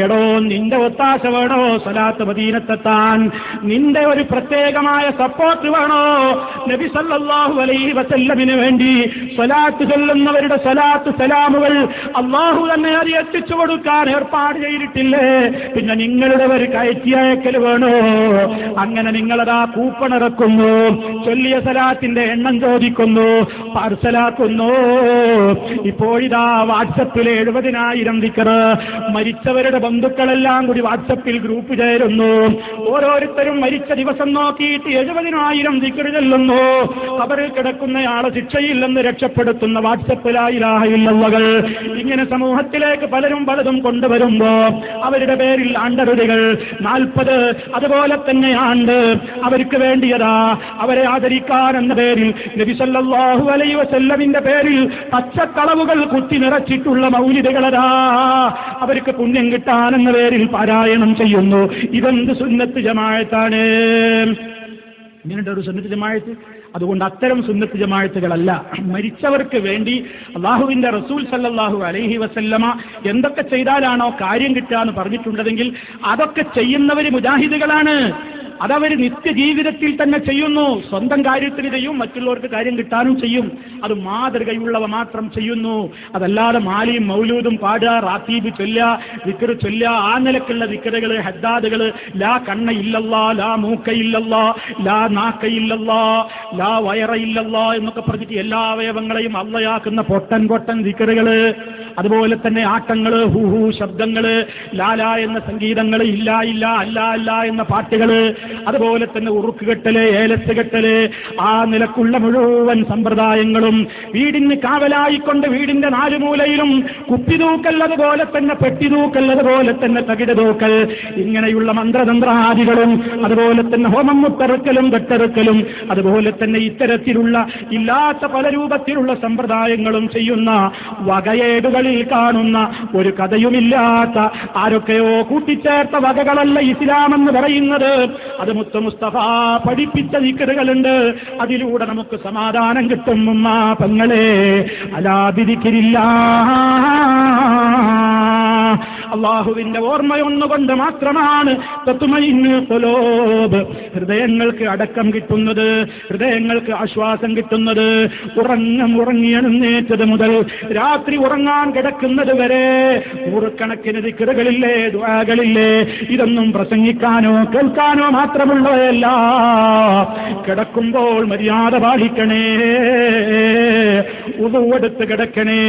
എടോ നിന്റെ ഒത്താശ വേണോ സ്വലാത്ത് മദീനത്തെത്താൻ? നിന്റെ ഒരു പ്രത്യേകമായ സപ്പോർട്ട് വേണോ? നബി സല്ലല്ലാഹു അലൈഹി വസല്ലമിന് വേണ്ടി സ്വലാത്ത് ചൊല്ലുന്നവരുടെ സ്വലാത്ത് സലാമുകൾ അല്ലാഹു തന്നെ എത്തിച്ചു കൊടുക്കാൻ ഏർപ്പാട് ചെയ്തിട്ടില്ലേ? പിന്നെ നിങ്ങളുടെ ഒരു കയറ്റി അയക്കൽ വേണോ? അങ്ങനെ നിങ്ങളതാ കൂപ്പൺ ഇറക്കുന്നു, ചൊല്ലിയ സലാത്തിന്റെ എണ്ണം ചോദിക്കുന്നു, പാർസലാക്കുന്നു. ഇപ്പോഴിതാ വാട്സപ്പിൽ 70,000 ദിക്ർ, മരിച്ചവരുടെ ബന്ധുക്കളെല്ലാം കൂടി വാട്സപ്പിൽ ഗ്രൂപ്പ് ചേരുന്നു. ഓരോരുത്തരും മരിച്ച ദിവസം നോക്കിയിട്ട് 70,000 ദിക്ർ ചൊല്ലുന്നു. ഖബറിൽ കിടക്കുന്നയാളെ ശിക്ഷയില്ലെന്ന് രക്ഷപ്പെടുത്തുന്ന വാട്സപ്പ് ലാ ഇലാഹ ഇല്ലല്ലാഹ്. ഇങ്ങനെ സമൂഹത്തിലേക്ക് പലരും പലതും കൊണ്ടുവരുമ്പോ അവരുടെ പേരിൽ ആണ്ടറുതികൾ 40 അതുപോലെ തന്നെ ആണ്ട് അവർക്ക് വേണ്ടിയതാ അവരെ ആദരിക്കാൻ എന്ന പേരിൽ നബി സല്ലല്ലാഹു അലൈഹി വസല്ലമിന്റെ പേരിൽ പച്ചക്കളവുകൾ കുത്തി നിറച്ചിട്ടുള്ള മൗലിദുകളതാ അവർക്ക് പുണ്യം കിട്ടാനെന്ന പേരിൽ പാരായണം ചെയ്യുന്നു. ഇതെന്ത് സുന്നത്ത് ജമാഅത്താണ്? ഇങ്ങനെയുള്ള ഒരു സുന്നത്ത് ജമാഅത്ത്. അതുകൊണ്ട് അത്തരം സുന്നത്ത് ജമാഅത്തുകളല്ല. മരിച്ചവർക്ക് വേണ്ടി അല്ലാഹുവിന്റെ റസൂൽ സല്ലല്ലാഹു അലൈഹി വസല്ലമ എന്തൊക്കെ ചെയ്താലാണോ കാര്യം കിട്ടുക എന്ന് പറഞ്ഞിട്ടുള്ളതെങ്കിൽ അതൊക്കെ ചെയ്യുന്നവർ മുജാഹിദുകളാണ്. അതവർ നിത്യജീവിതത്തിൽ തന്നെ ചെയ്യുന്നു. സ്വന്തം കാര്യത്തിന് ചെയ്യും, മറ്റുള്ളവർക്ക് കാര്യം കിട്ടാനും ചെയ്യും. അത് മാതൃകയുള്ളവ മാത്രം ചെയ്യുന്നു. അതല്ലാതെ മാലിയും മൗലൂദും പാടുക, റാത്തീബ് ചൊല്ലുക, ദിക്ർ ചൊല്ലുക, ആ നിലക്കുള്ള ദിക്റുകൾ, ഹദ്ദാദുകൾ, ലാ കണ്ണ ഇല്ലല്ലാ, ലാ മൂക്ക ഇല്ലല്ലാ, ലാ നാക്ക ഇല്ലല്ലാ, ലാ വയറ ഇല്ലല്ലാ എന്നൊക്കെ പറഞ്ഞിട്ട് എല്ലാ അവയവങ്ങളെയും അള്ളയാക്കുന്ന പൊട്ടൻ ദിക്റുകൾ, അതുപോലെ തന്നെ ആട്ടങ്ങള്, ഹൂഹു ശബ്ദങ്ങള്, ലാലാ എന്ന സംഗീതങ്ങൾ, ഇല്ല ഇല്ല അല്ല അല്ല എന്ന പാട്ടുകള്, അതുപോലെ തന്നെ ഉറുക്കുകെട്ടല്, ഏലസ് കെട്ടല്, ആ നിലക്കുള്ള മുഴുവൻ സമ്പ്രദായങ്ങളും വീടിന് കാവലായിക്കൊണ്ട് വീടിന്റെ 4 മൂലയിലും കുപ്പിതൂക്കൽ, അതുപോലെ തന്നെ പെട്ടിതൂക്കൽ, അതുപോലെ തന്നെ തകിടതൂക്കൽ, ഇങ്ങനെയുള്ള മന്ത്രതന്ത്രാദികളും, അതുപോലെ തന്നെ ഹോമം മുട്ടെറുക്കലും കെട്ടെറുക്കലും, അതുപോലെ തന്നെ ഇത്തരത്തിലുള്ള ഇല്ലാത്ത പല രൂപത്തിലുള്ള സമ്പ്രദായങ്ങളും ചെയ്യുന്ന വകയേടുകളിൽ കാണുന്ന ഒരു കഥയുമില്ലാത്ത ആരൊക്കെയോ കൂട്ടിച്ചേർത്ത വകകളല്ല ഇസ്ലാമെന്ന് പറയുന്നത്. അത് മുത്ത് മുസ്തഫ പഠിപ്പിച്ച ദിക്റുകളുണ്ട്. അതിലൂടെ നമുക്ക് സമാധാനം കിട്ടും. ഉമ്മ പെങ്ങളെ, അലാ ബിദിക്രില്ലാഹ്, അല്ലാഹുവിന്റെ ഓർമ്മയൊന്നുകൊണ്ട് മാത്രമാണ് തത്മഇന്നുൽ ഖുലൂബ്, ഹൃദയങ്ങൾക്ക് അടക്കം കിട്ടുന്നത്, ഹൃദയങ്ങൾക്ക് ആശ്വാസം കിട്ടുന്നത്. ഉറങ്ങി എഴുന്നേറ്റത് മുതൽ രാത്രി ഉറങ്ങാൻ കിടക്കുന്നത് വരെ നൂറുകണക്കിന് ദിക്റുകളില്ലേ, ദുആകളില്ലേ. ഇതൊന്നും പ്രസംഗിക്കാനോ കേൾക്കാനോ മാത്രമുള്ളതല്ല. കിടക്കുമ്പോൾ മര്യാദ പാലിക്കണേ, ഉളു എടുത്ത് കിടക്കണേ.